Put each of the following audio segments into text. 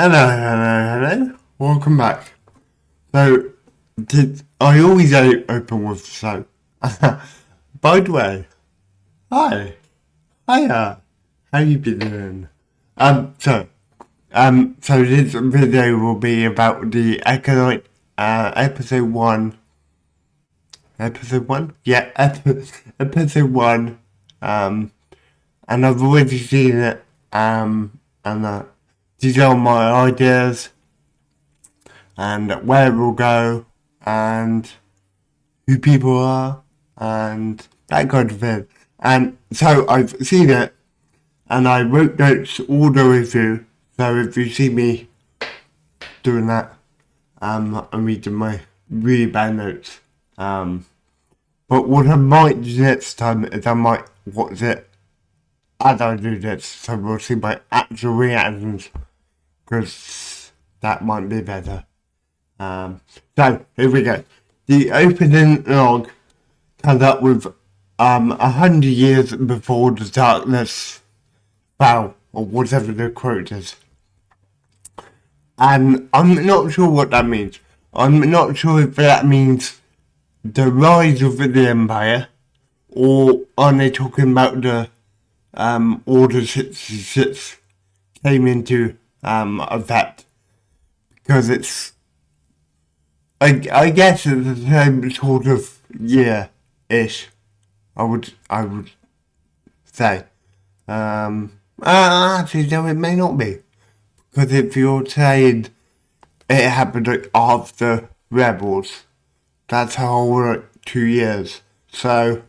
Hello. Welcome back. So, I always open with so. By the way, hi, hiya. How you been doing? So this video will be about the Acolyte, episode one. Episode one? Yeah, episode one. And I've already seen it. These are my ideas and where it will go and who people are and that kind of thing. And so I've seen it and I wrote notes all the way through. So if you see me doing that, I'm reading my really bad notes. But what I might do next time is I might watch it as I do this, so we'll see my actual reactions, because that might be better. So, here we go. The opening log comes up with 100 years before the darkness fell, or whatever the quote is. And I'm not sure what that means. I'm not sure if that means the rise of the Empire, or are they talking about the Order 66 came into effect, because it's I guess it's the same sort of year-ish. I would say. Actually, no, it may not be, because if you're saying it happened after Rebels, that's a whole 2 years. So.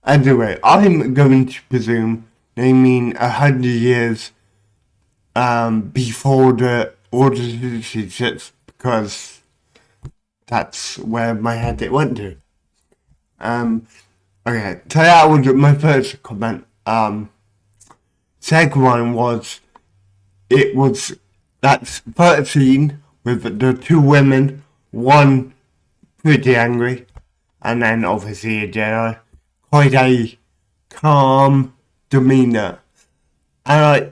Anyway, I'm going to presume they mean 100 years before the Order 66, because that's where my head it went to. Okay, so that was my first comment. Second one was, that's first scene with the two women, one pretty angry, and then obviously a Jedi. Quite a calm demeanour. And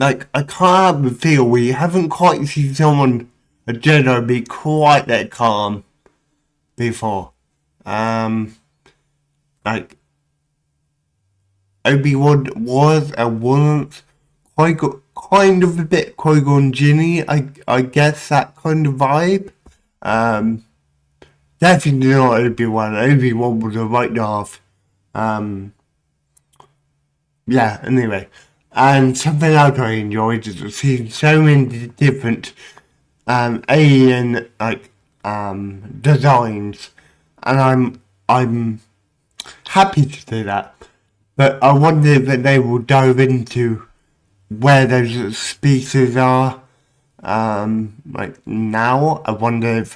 I can't help but feel we haven't quite seen someone, a Jedi, be quite that calm before. Like, Obi-Wan was and wasn't kind of a bit Qui-Gon Jinny, I guess, that kind of vibe. Definitely not Obi-Wan. Obi-Wan was a right half. Yeah, anyway. And something else I enjoyed is seeing so many different alien designs. And I'm happy to see that. But I wonder if they will dive into where those species are now. I wonder if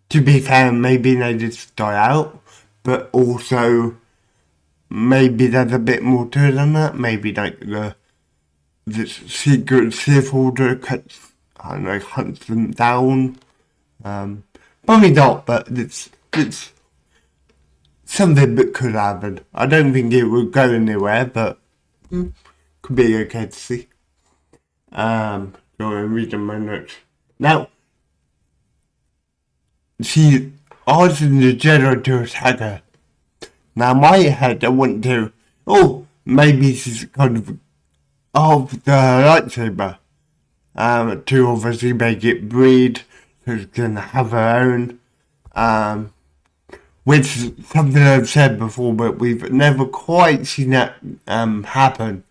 to be fair, maybe they just die out, but also maybe there's a bit more to it than that. Maybe the secret Sith Order hunts them down. Probably not, but it's something that could happen. I don't think it will go anywhere, but could be okay to see. So I'm reading my notes now. She asked the Jedi to attack her. Now, my head, I went to, maybe she's kind of the lightsaber, to obviously make it breed, so she can have her own, which is something I've said before, but we've never quite seen that happen,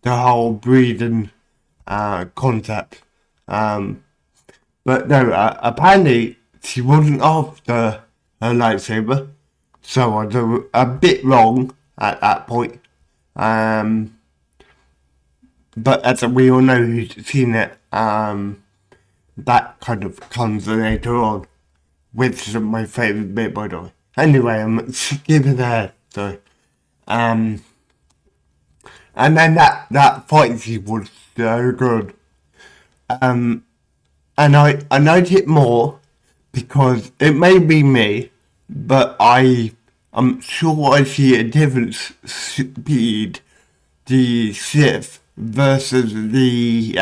the whole breeding concept. But no, apparently, she wasn't after her lightsaber, so I was a bit wrong at that point. But as we all know who's seen it, that kind of comes later on, which is my favourite bit, by the way. Anyway, I'm skipping ahead, sorry. And then that fight scene was so good. And I liked it more, because it may be me, but I'm sure I see a different speed the Sith versus the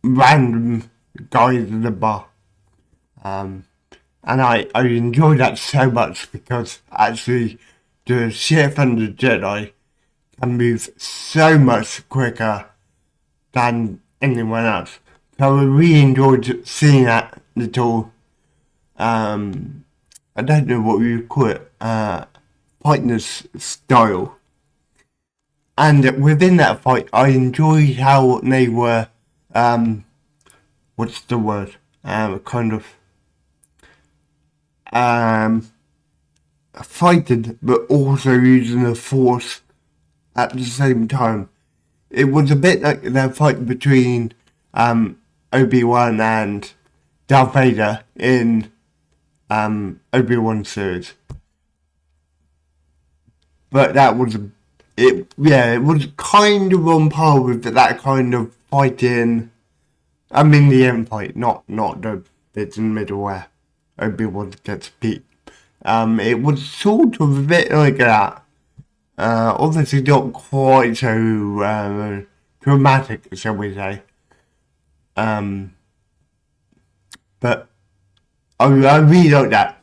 random guys in the bar. And I enjoy that so much because actually the Sith and the Jedi can move so much quicker than anyone else. So I really enjoyed seeing that little, I don't know what you call it, fighting style. And within that fight, I enjoyed how they were, what's the word, kind of, fighting, but also using the force at the same time. It was a bit like the fight between Obi-Wan and Darth Vader in Obi-Wan series. But that was it. Yeah, it was kind of on par with that kind of fighting. I mean the end fight, not the bits in the middle where Obi-Wan gets beat. It was sort of a bit like that. Obviously not quite so dramatic, shall we say. But I really like that.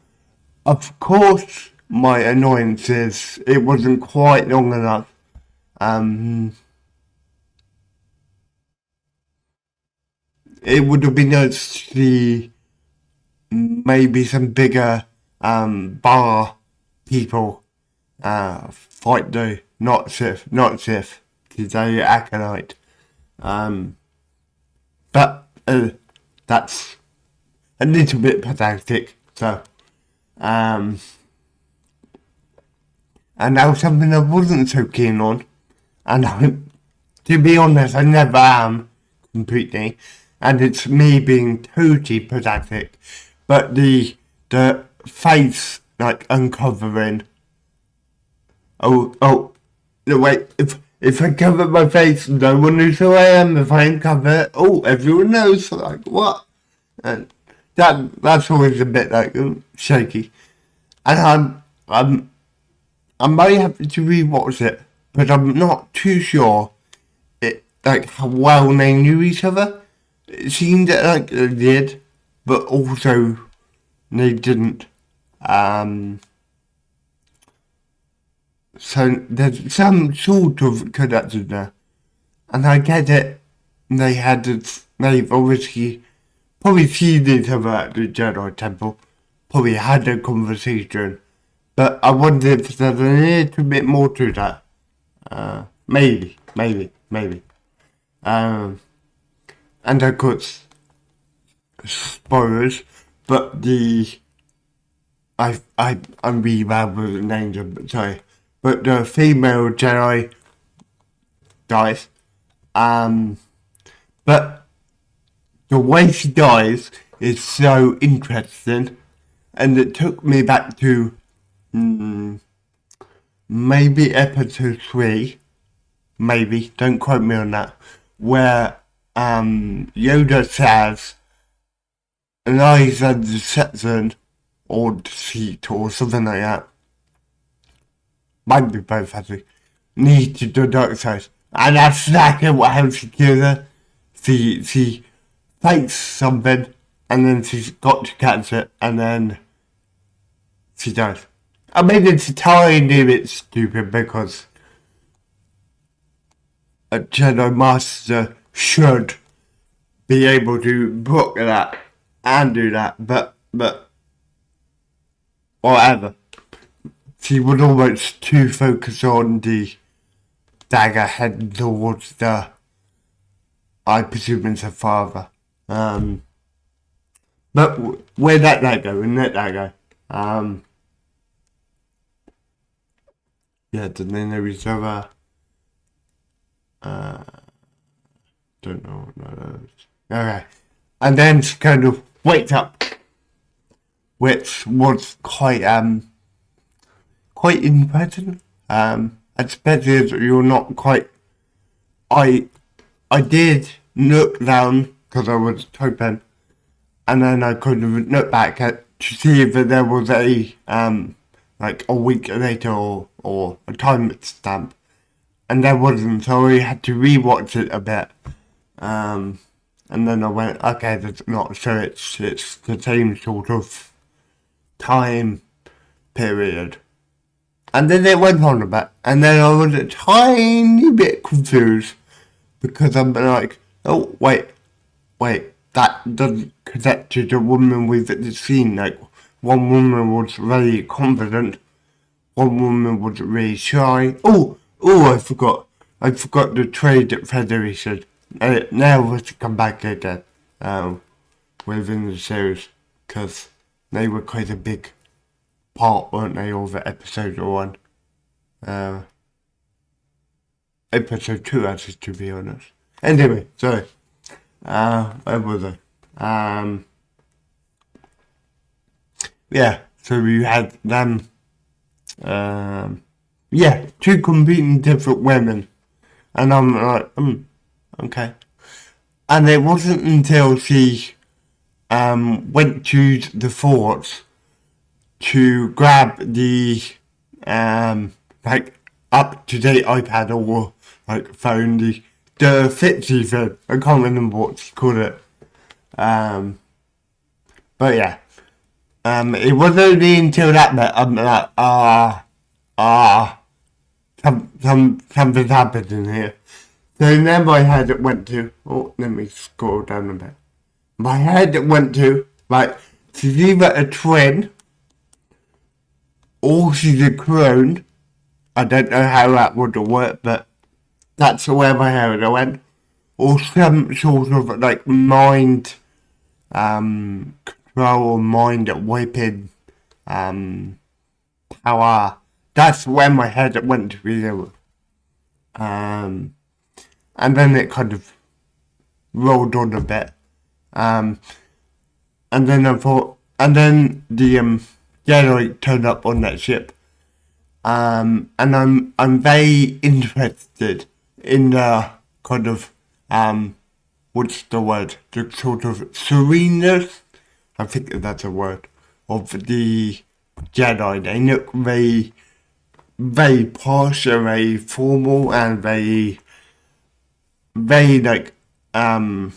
Of course, my annoyance is it wasn't quite long enough. It would have been nice to see maybe some bigger bar people fight though, not Sith, because they Acolyte. But that's a little bit pathetic. So, and that was something I wasn't so keen on, and to be honest, I never am completely, and it's me being totally pathetic. But the face like uncovering. Oh, no, wait, if I cover my face, no one knows who I am. If I uncover it, oh, everyone knows. Like, what? And that's always a bit like shaky. And I'm very happy to rewatch it, but I'm not too sure like how well they knew each other. It seemed that like they did, but also they didn't. So there's some sort of connection there. And I get it. They've obviously probably seen each other at the Jedi Temple. Probably had a conversation. But I wonder if there's a little bit more to that. Maybe. And of course, spoilers, but I'm really bad with the names, sorry. But the female Jedi dies. But the way she dies is so interesting, and it took me back to maybe episode 3, maybe, don't quote me on that, where Yoda says, Eliza deception or deceit or something like that. Might be both actually. Need to do the dark side. And that's exactly what happens to Kira. She fakes something and then she's got to catch it and then she does. I mean it's a tiny bit stupid because a Jedi Master should be able to book that and do that, but whatever. She was almost too focused on the dagger heading towards I presume it's her father. But where let that go and let that go. Yeah, did they know each other? Don't know what that is. Okay. And then she kind of wakes up, which was quite interesting. Especially as you're not quite. I did look down because I was typing, and then I could have looked back to see if there was a like a week later or a time stamp, and there wasn't, so I had to rewatch it a bit. And then I went, okay, that's not, so it's the same sort of time period. And then it went on a bit, and then I was a tiny bit confused, because I'm like, oh, wait, that doesn't connect to the woman we've seen. Like, one woman was very confident, one woman was really shy. I forgot the Trade Federation. Now was to come back again, within the series, because they were quite a big part, weren't they, of episode 1. Episode 2, actually, to be honest. Anyway, sorry. Where was I? Yeah, so we had them, two completely different women. And I'm like, okay. And it wasn't until she went to the fort to grab the up-to-date iPad or phone, the Fitzy phone. I can't remember what she called it. But yeah. It was only until that bit I'm like, something's happened in here. So then my head went to, let me scroll down a bit. My head went to, she's either a twin, or she's a clone. I don't know how that would work, but that's where my head went. Or some sort of mind control or mind wiping power. That's where my head went to begin with. And then it kind of rolled on a bit. And then I thought, and then the Jedi turned up on that ship. And I'm very interested in the kind of what's the word? The sort of sereneness, I think that's a word, of the Jedi. They look very, very posh and very formal and very kind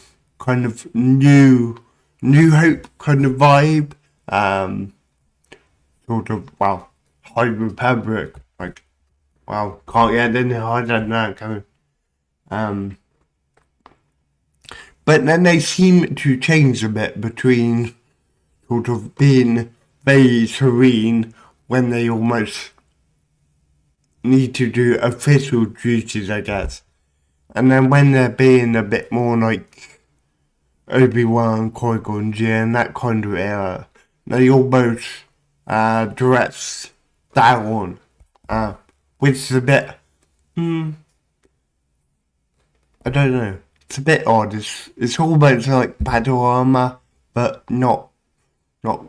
of new hope kind of vibe. Sort of, High Republic, can't get any harder than that, can we? But then they seem to change a bit between sort of being very serene when they almost need to do official duties, I guess. And then when they're being a bit more like Obi-Wan, Qui-Gon Jinn, that kind of era, they almost dress down, which is a bit, I don't know, it's a bit odd. It's almost like battle armor, but not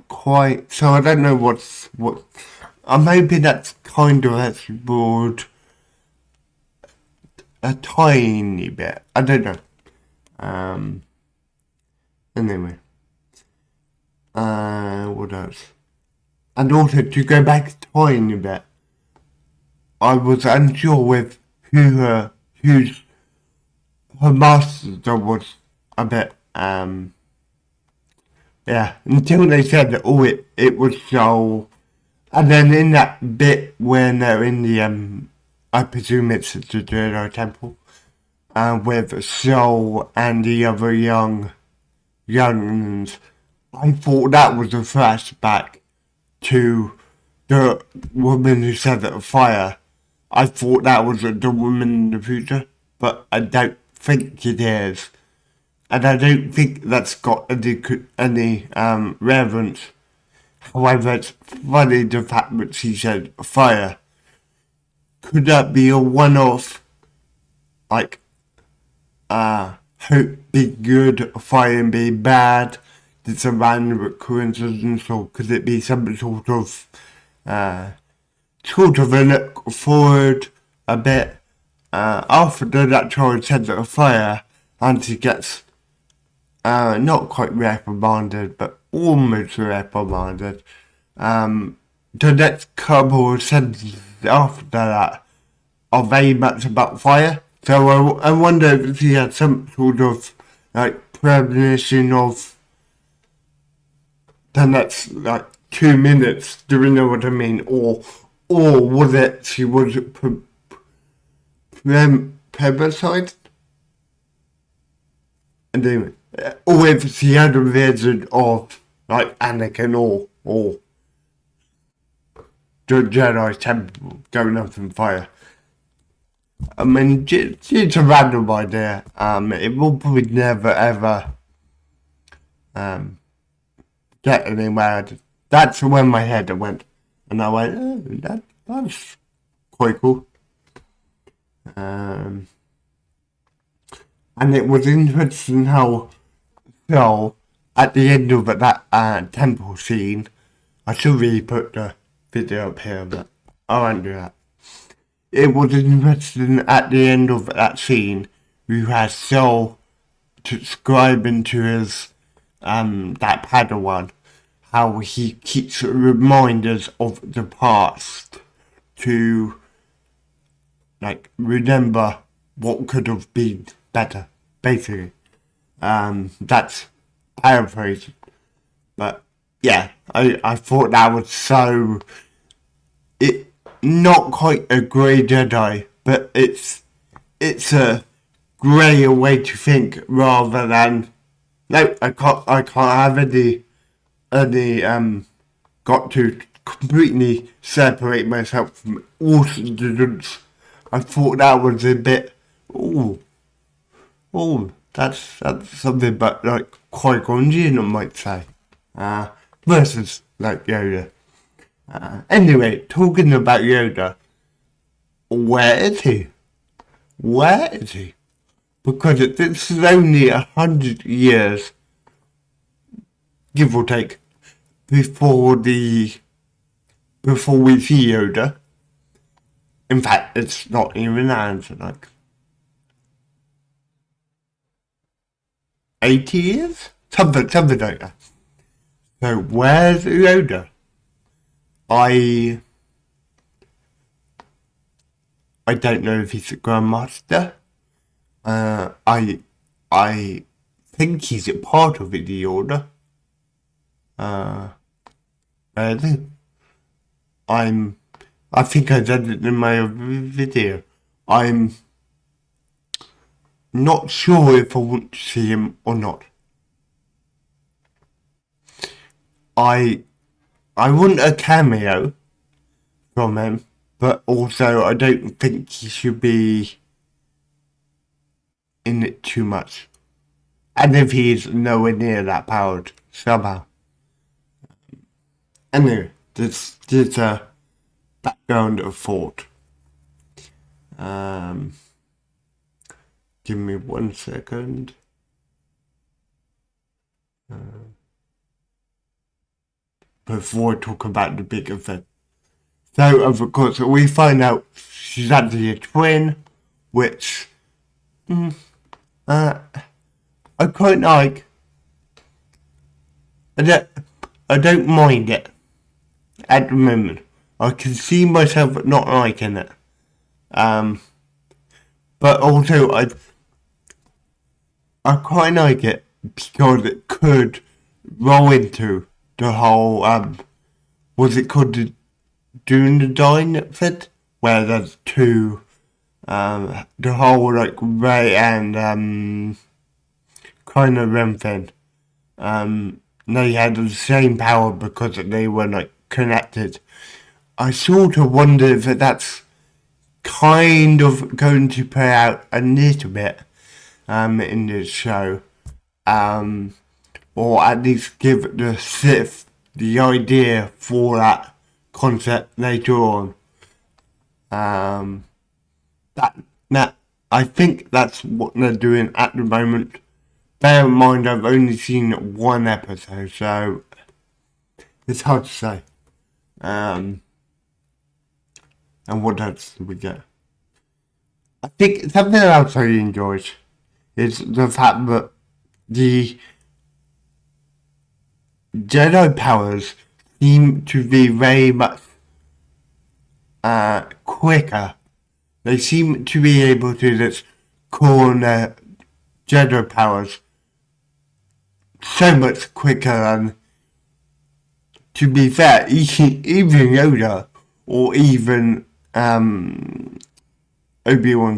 quite. So I don't know what. I'm hoping that's kind of actually broad a tiny bit. I don't know. Anyway. What else? And also, to go back a tiny bit, I was unsure with whose her master was a bit, until they said that, it was Joel. And then in that bit when they're in the, I presume it's the Jedi Temple, with Soul and the other younglings, I thought that was a flashback to the woman who set the fire. I thought that was the woman in the future, but I don't think it is. And I don't think that's got any relevance. However, it's funny the fact that she said fire. Could that be a one-off, hope be good, fire and be bad? It's a random coincidence, or could it be some sort of a look forward a bit after that child sets a fire and she gets not quite reprimanded but almost reprimanded. The next couple of sentences after that are very much about fire. So I wonder if he had some sort of like premonition of the next like 2 minutes. Do you know what I mean? Or was it she was plebiscite? Anyway, or if she had a vision of like Anakin or the Jedi Temple going up in fire. I mean, it's a random idea. It will probably never ever get anywhere. That's when my head went, and I went, oh, that's quite cool. And it was interesting how so at the end of that temple scene, I should really put the video up here, but I won't do that. It was interesting at the end of that scene, you had Saul describing to his that Padawan how he keeps reminders of the past to like remember what could have been better, basically. That's paraphrasing, but yeah, I thought that was so not quite a grey Jedi, but it's a greyer way to think rather than no, I can't have any got to completely separate myself from all students. I thought that was a bit that's something but like Qui-Gon Jinn might say. Versus like Yoda. Anyway, talking about Yoda, where is he? Where is he? Because this is only 100 years, give or take, before we see Yoda. In fact, it's not even answer, like 80 years? Something like that. So where's Yoda? I don't know if he's a Grandmaster. I think he's a part of the Order. I think I think I said it in my video. I'm not sure if I want to see him or not. I want a cameo from him, but also I don't think he should be in it too much. And if he's nowhere near that powered, somehow. Anyway, this a background of thought. Give me 1 second. Before I talk about the big event. So, of course, we find out she's actually a twin, which I quite like. I don't mind it at the moment. I can see myself not liking it. But also I quite like it because it could roll into the whole was it called the Dune the Dine where there's two the whole like Rey and Kylo Ren thing. They had the same power because they were like connected. I sort of wonder if that's kind of going to play out a little bit in this show. Or at least give the Sith the idea for that concept later on. That I think that's what they're doing at the moment. Bear in mind I've only seen one episode, so it's hard to say. And what else did we get? I think something else I enjoyed is the fact that the Jedi powers seem to be very much quicker They seem to be able to just call on their Jedi powers so much quicker than, to be fair, even Yoda or even Obi-Wan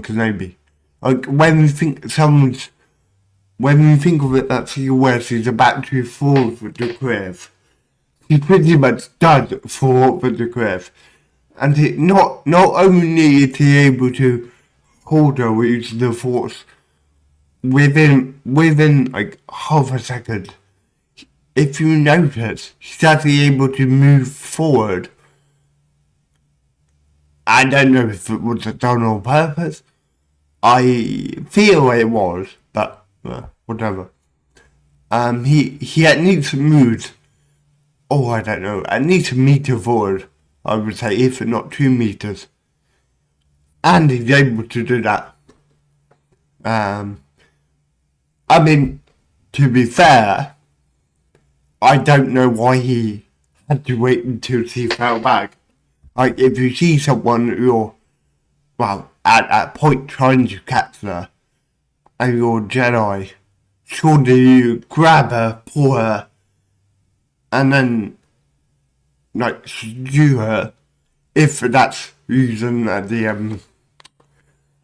Kenobi. Like when you think of it, that scene where she's about to fall for the cliff, he pretty much does fall for the cliff. And it not only is he able to hold her with the force within like half a second, if you notice, he's actually able to move forward. I don't know if it was done on purpose. I feel it was, but whatever. He at least moved, oh, I don't know, at least a meter forward, I would say, if not 2 meters. And he's able to do that. I mean, to be fair, I don't know why he had to wait until she fell back. Like, if you see someone you're, well, at that point trying to catch her, and you're Jedi, surely you grab her, pull her, and then, like, subdue her, if that's using the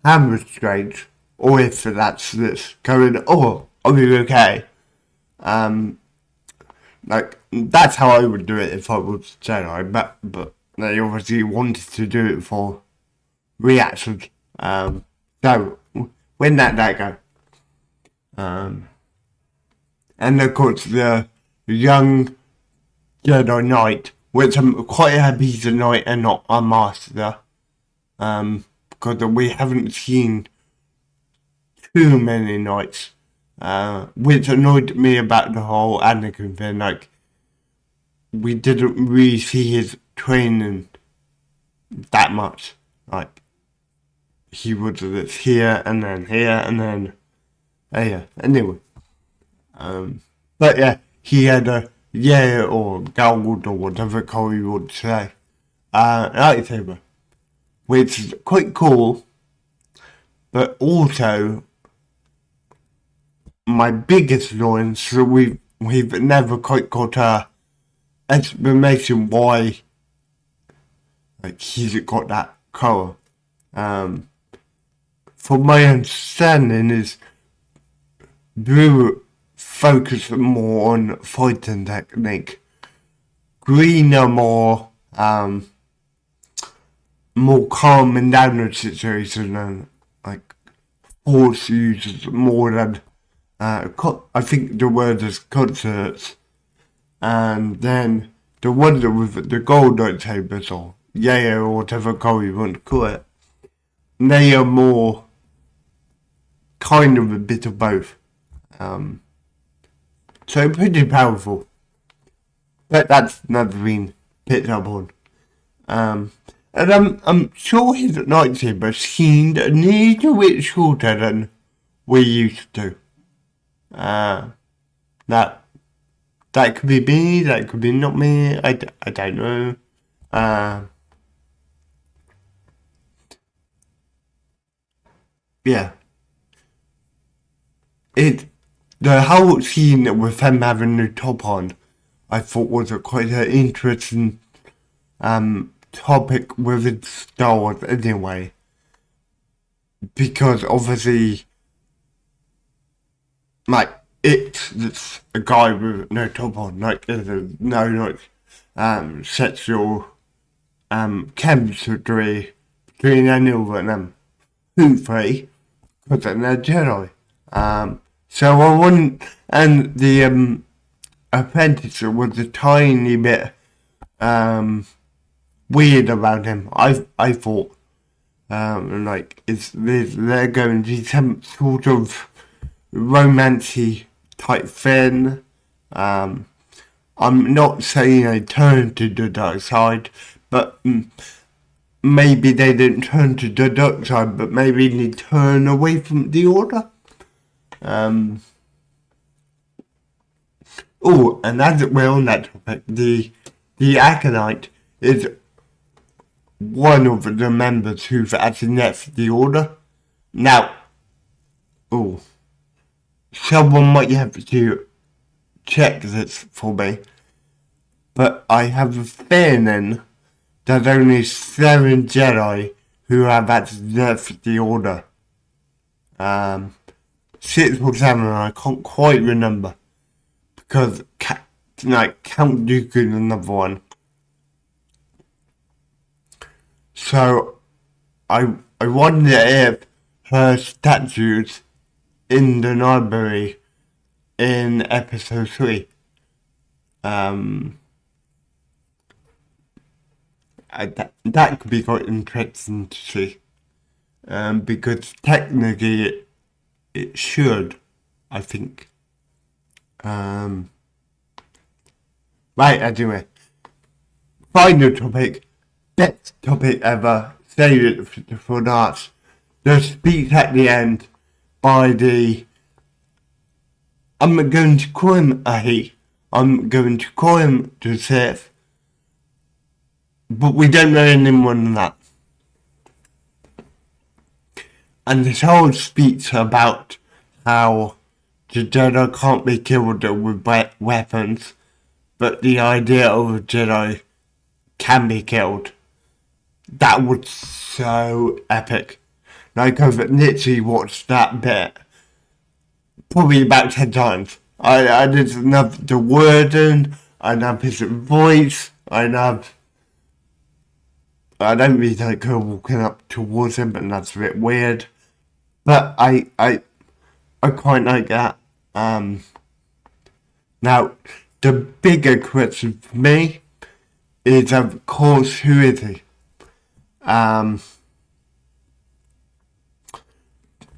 hand restraint, or if that's this going, oh, are you okay? Like, that's how I would do it if I was Jedi, but they obviously wanted to do it for reactions. So, when that go? And of course the young Jedi Knight, which I'm quite happy he's a Knight and not a Master, because we haven't seen too many Knights, which annoyed me about the whole Anakin thing. Like, we didn't really see his training that much. Like, he was here and then here and then here. Anyway, but yeah, he had a or gold or whatever color you would say, lightsaber, which is quite cool. But also, my biggest annoyance, so we've never quite got a explanation why, like, he's got that color. From my understanding, is blue focus more on fighting technique, green are more calming down the situation, and like force uses more than I think the word is concerts. And then the one with the gold lightsabers, or or whatever color you want to call it, they are more kind of a bit of both. So pretty powerful. But that's never been picked up on. And I'm sure his lightsaber seemed a little bit shorter than we used to. That could be me, that could be not me, I don't know. Yeah. The whole scene with him having the top on, I thought was quite an interesting topic within Star Wars anyway. Because obviously, like, it's a guy with no top on, like, there's no, like, sexual chemistry between any of them, who three, because they're Jedi. So I wouldn't, and the apprentice was a tiny bit weird about him. I thought, like, they're going to be some sort of romancy type thing. I'm not saying they turn to the dark side, but maybe they didn't turn to the dark side, but maybe they turn away from the Order. And as we're on that topic, the Acolyte is one of the members who's actually next to the order. Now, someone might have to check this for me, but I have a feeling there's only 7 Jedi who have actually left the order. 6 or 7, I can't quite remember. Because, Count Dooku is another one. So, I wonder if her statues in the library in episode 3. That could be quite interesting to see. Because technically it should, I think. Right, anyway. Final topic. Best topic ever. Save it for last. The speech at the end by the... I'm going to call him a he. I'm going to call him the Sith. But we don't know any more than that. And this whole speech about how the Jedi can't be killed with weapons, but the idea of a Jedi can be killed. That was so epic. Like, I've literally watched that bit probably about 10 times. I just love the wording, I love his voice, I don't really like her walking up towards him, but that's a bit weird. But I quite like that. Now, the bigger question for me is, of course, who is he?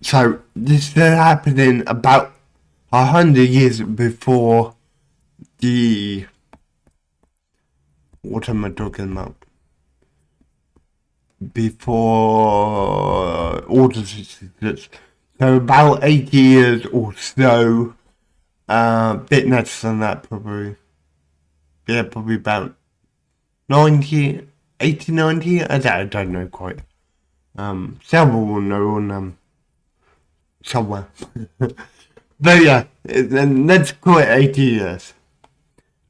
So, this is happening about 100 years before the... What am I talking about? Before Order 66. So about 80 years or so. Bit less than that probably. Yeah, probably about 90, 80, 90? I don't know quite. Someone will know on somewhere. But yeah, let's call it 80 years.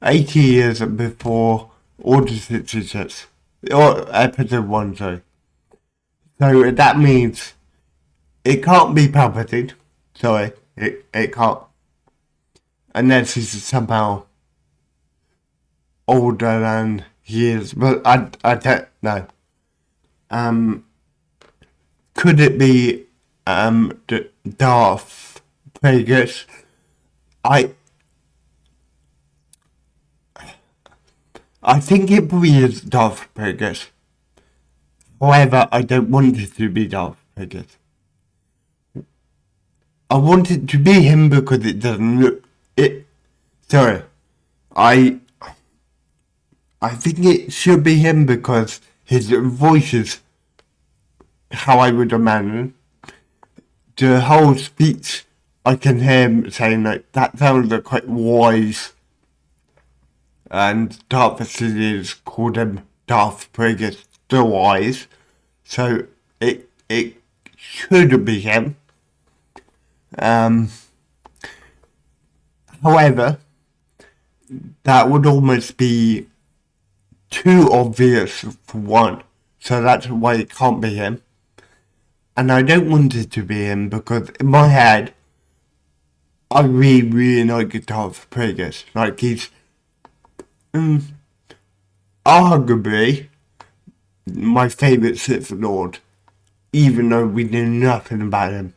80 years before Order 66. Or episode 1, sorry. So that means it can't be Palpatine. Sorry, it can't. Unless he's somehow older than he is. But I don't know. Could it be Darth Plagueis? I think it probably is Darth Plagueis. However, I don't want it to be Darth Plagueis. I want it to be him because it doesn't look... Sorry. I think it should be him because his voice is how I would imagine. The whole speech, I can hear him saying like, that sounds like quite wise. And Darth Vader called him Darth Plagueis the Wise. So it should be him. However, that would almost be too obvious for one. So that's why it can't be him. And I don't want it to be him because in my head, I really like Darth Plagueis. Like he's arguably my favourite Sith Lord, even though we knew nothing about him.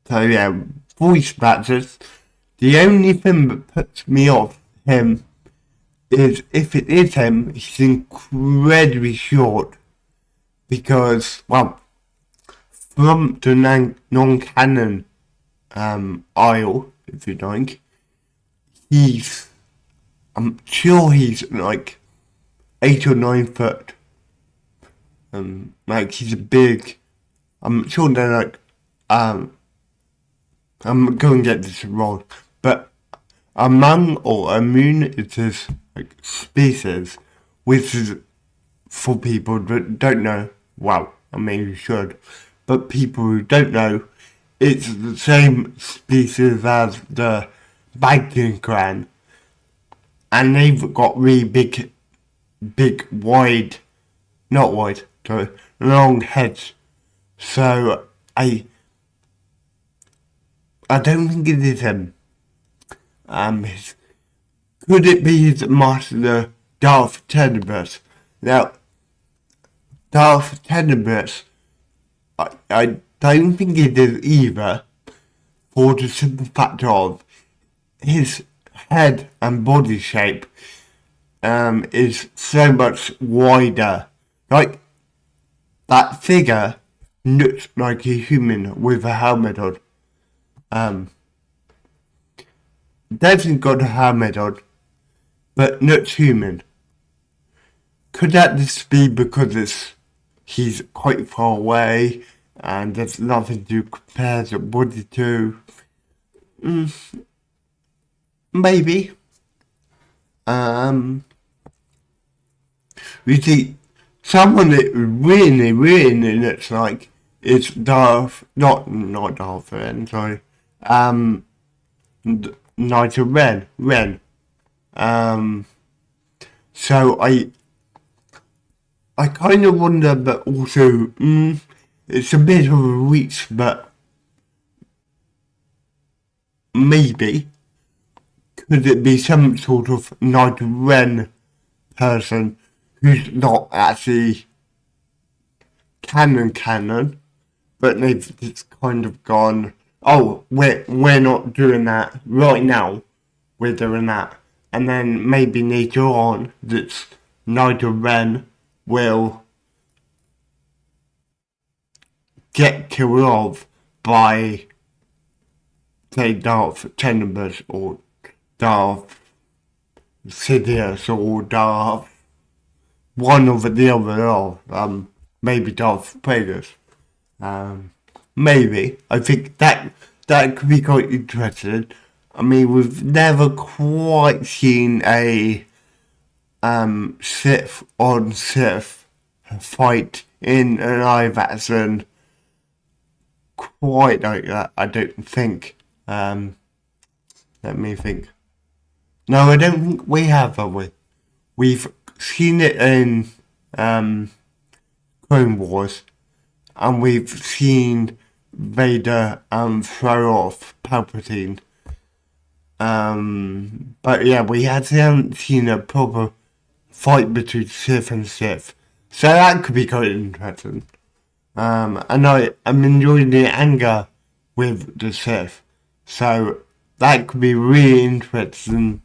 So yeah, voice matches. The only thing that puts me off him is if it is him, he's incredibly short. Because, well, from the non-canon aisle, if you like, I'm sure he's like 8 or 9 foot. Like he's a big, I'm sure they're like, I'm going to get this wrong, but among or immune is this like species, which is for people that don't know. Well, I mean you should, but people who don't know, it's the same species as the Bagton clan, and they've got really big, wide, not wide, sorry, long heads. So I don't think it is him. His, could it be his master, Darth Tenebris? Now, Darth Tenebris, I don't think it is either, for the simple fact of his head and body shape is so much wider. Like, that figure looks like a human with a helmet on. Definitely got a helmet on, but looks human. Could that just be because he's quite far away and there's nothing to compare the body to? Maybe. You see, someone that really looks like is not Darth Ren, sorry. Nigel Ren. So I kind of wonder, but also, it's a bit of a reach, but maybe. Could it be some sort of Nigel Ren person who's not actually canon, but they've just kind of gone, oh, we're not doing that right now, we're doing that. And then maybe later on, that Nigel Ren will get killed off by, say, Darth Tenebris or Darth Sidious or Darth one over the other, or maybe Darth Vader. Maybe. I think that could be quite interesting. I mean, we've never quite seen a Sith on Sith fight in an live action quite like that, I don't think. Let me think. No, I don't think we have we? We've seen it in Clone Wars, and we've seen Vader throw off Palpatine. But yeah, we haven't seen a proper fight between Sith and Sith. So that could be quite interesting. And I'm enjoying the anger with the Sith. So that could be really interesting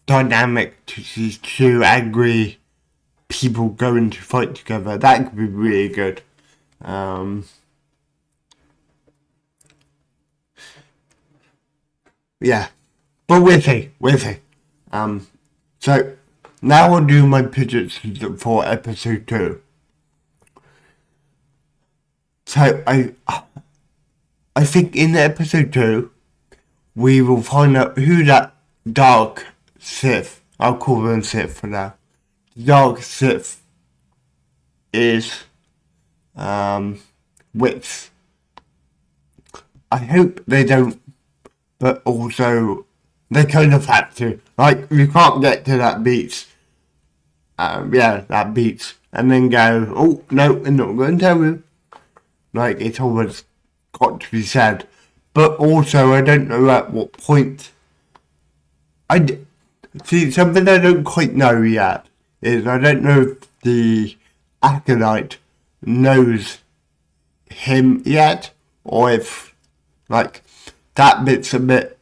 dynamic to see two angry people going to fight together. That could be really good. Yeah, but we'll see. So now I'll do my predictions for episode 2. So I think in episode 2 we will find out who that dark Sith, I'll call them Sith for now, dark Sith is, which I hope they don't, but also they kind of have to. Like, you can't get to that beach, that beach, and then go, oh, no, we're not going to tell you. Like, it's always got to be said. But also, I don't know at what point. See, something I don't quite know yet is I don't know if the Acolyte knows him yet, or if, like, that bit's a bit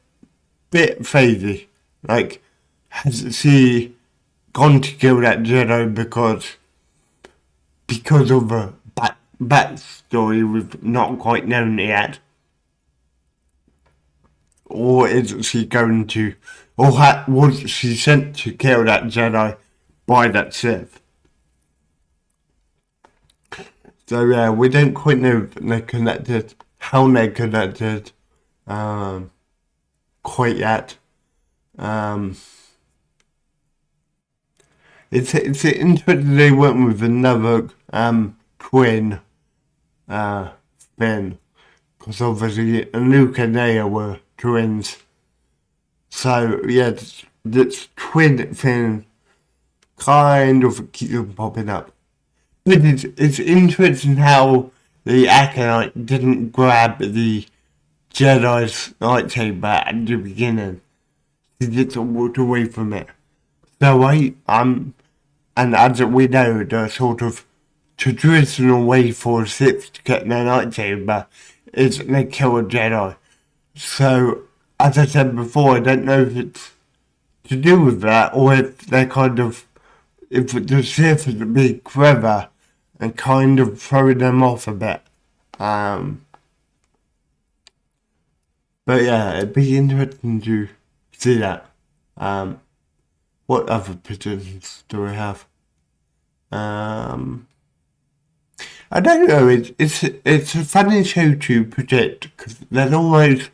phasey. Like, has she gone to kill that Jedi because of a backstory we've not quite known yet? Or is she going to, or was she sent to kill that Jedi by that Sith? So yeah, we don't quite know if they're connected, how they're connected. quite yet. It's interesting they went with another twin Finn, because obviously Luke and Leia were twins. So yeah, this twin thing kind of keeps on popping up. But it's interesting how the Acolyte didn't grab the Jedi's lightsaber at the beginning. He just walked away from it. So and as we know, the sort of traditional way for Sith to get their lightsaber is they kill a Jedi. So, as I said before, I don't know if it's to do with that, or if they're if the Sith is being clever and kind of throwing them off a bit. But yeah, it'd be interesting to see that. What other predictions do we have? I don't know. It's a funny show to predict because there's almost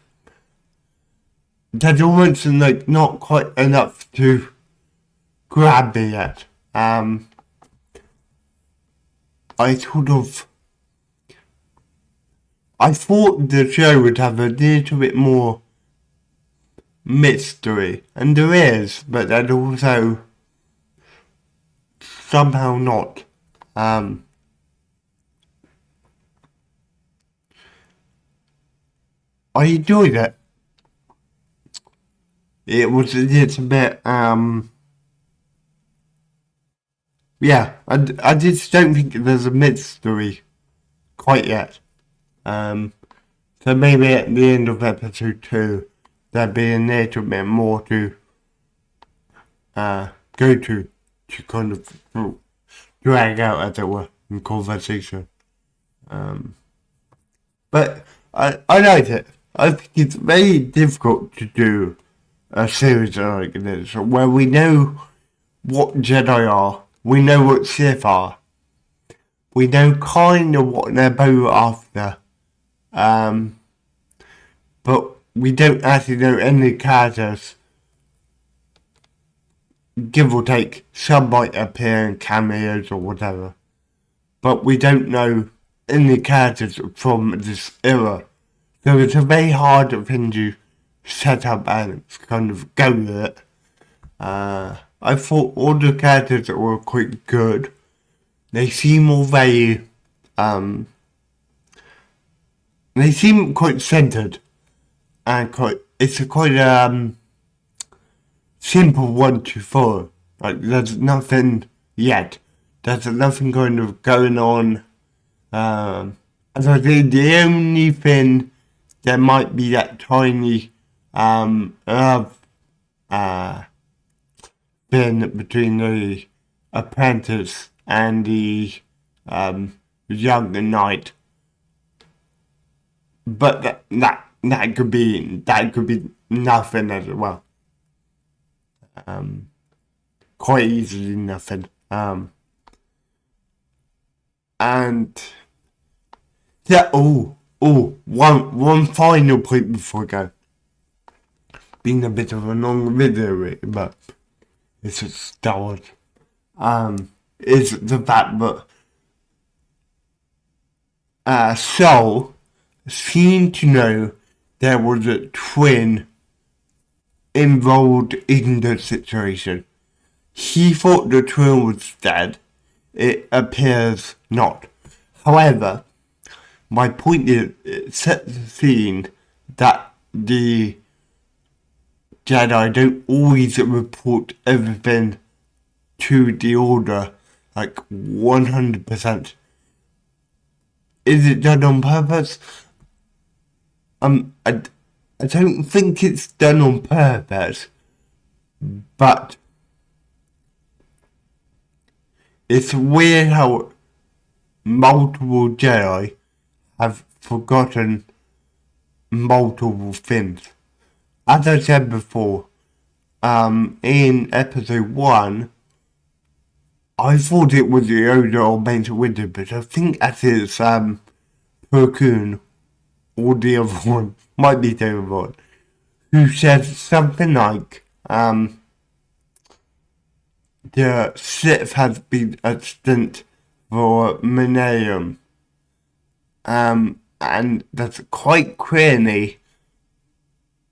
like not quite enough to grab me yet. I thought the show would have a little bit more mystery, and there is, but then also somehow not. I enjoyed it. It was a little bit, yeah, I just don't think there's a mystery quite yet. So maybe at the end of episode 2, there'll be a little bit more to go to kind of drag out, as it were, in conversation. But I like it. I think it's very difficult to do a series like this, where we know what Jedi are, we know what Sith are, we know kind of what they're both after, but we don't actually know any characters. Give or take, some might appear in cameos or whatever, but we don't know any characters from this era. So it's a very hard thing to set up and kind of go with it. I thought all the characters were quite good. They seem all very, they seem quite centered, and it's a quite simple one to follow. Like, there's nothing yet. There's nothing kind of going on. As I think the only thing, there might be that tiny thing between the apprentice and the young knight. But that could be nothing as well. Quite easily nothing. And yeah, one final point before I go. Being a bit of a long video, but it's a start. Is the fact that Saul seemed to know there was a twin involved in the situation. He thought the twin was dead. It appears not. However, my point is, it sets the scene that the Jedi don't always report everything to the Order, like 100%. Is it done on purpose? I don't think it's done on purpose, but it's weird how multiple Jedi have forgotten multiple things. As I said before, in episode 1, I thought it was Yoda or Mace Windu, but I think that is Plo Koon or the other one, might be the other one, who says something like, the Sith has been extinct for millennium. And that's quite clearly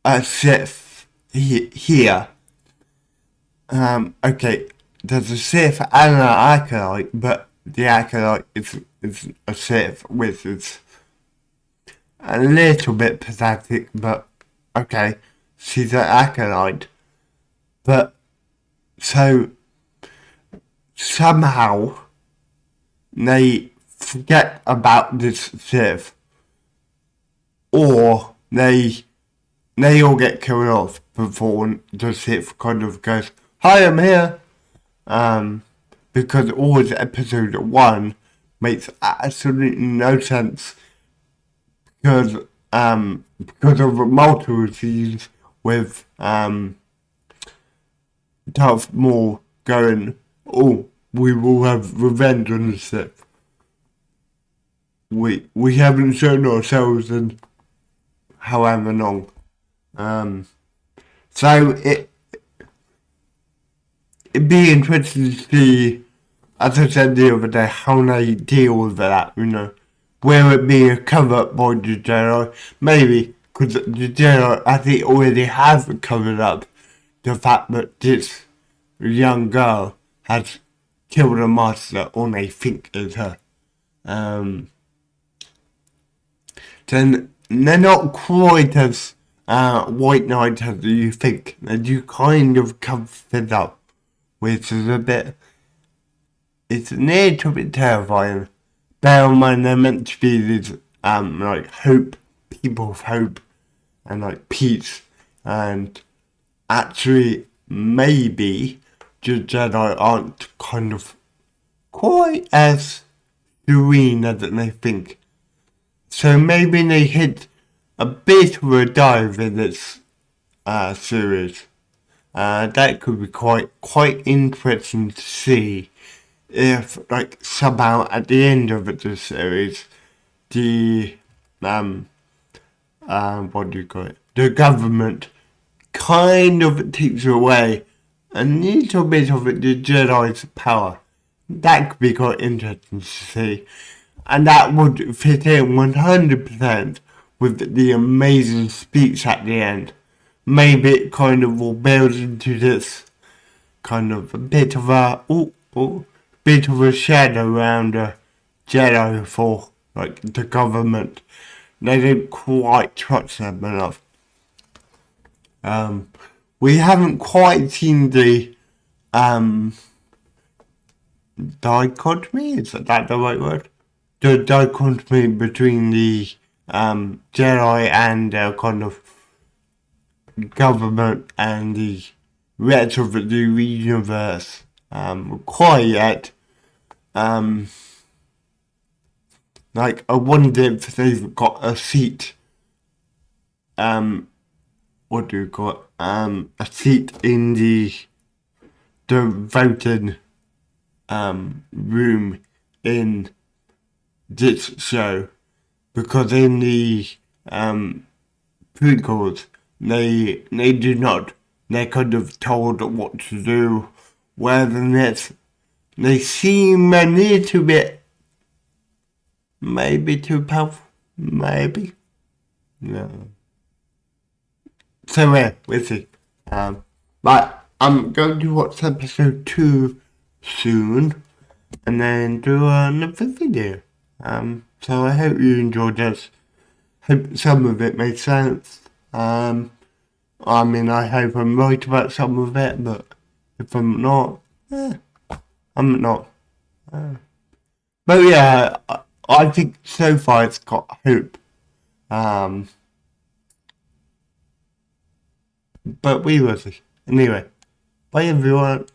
a Sith here. Okay, there's a Sith and an Acolyte, but the Acolyte is a Sith, which is a little bit pathetic, but okay, she's an Acolyte. But, so, somehow, they forget about this Sith, or they all get killed off before the Sith kind of goes, "Hi, I'm here." Because always episode 1 makes absolutely no sense because of multiple scenes with Darth Maul going, "Oh, we will have revenge on the Sith. We haven't shown ourselves in however long." So it'd be interesting to see, as I said the other day, how they deal with that, Will it be a cover-up by the Jedi? Maybe, because the Jedi, I think, already have covered up the fact that this young girl has killed a master, or they think it's her. Then they're not quite as white knight as you think. They do kind of cover it up, which is it's a little bit terrifying. Bear in mind they're meant to be these like hope, people of hope, and like peace, and actually maybe the Jedi aren't kind of quite as serene as they think. So maybe they hit a bit of a dive in this series. That could be quite interesting to see if, like, somehow at the end of the series, the what do you call it? The government kind of takes away a little bit of the Jedi's power. That could be quite interesting to see. And that would fit in 100% with the amazing speech at the end. Maybe it kind of will build into this kind of a bit of a bit of a shadow around a Jedi for like the government. They didn't quite trust them enough. We haven't quite seen the dichotomy. Is that the right word? The dichotomy between the Jedi and kind of government and the rest of the universe quite yet. Like, I wonder if they've got a seat. What do you call it? A seat in the voting room in this show, because in the prequels they do not. They're kind of told what to do, whereas they seem a little bit maybe too powerful, maybe. No. So we'll see. But I'm going to watch episode 2 soon, and then do another video. So I hope you enjoyed this. Hope some of it made sense. I hope I'm right about some of it, but if I'm not, I'm not. But yeah, I think so far it's got hope. But we will see. Anyway, bye everyone.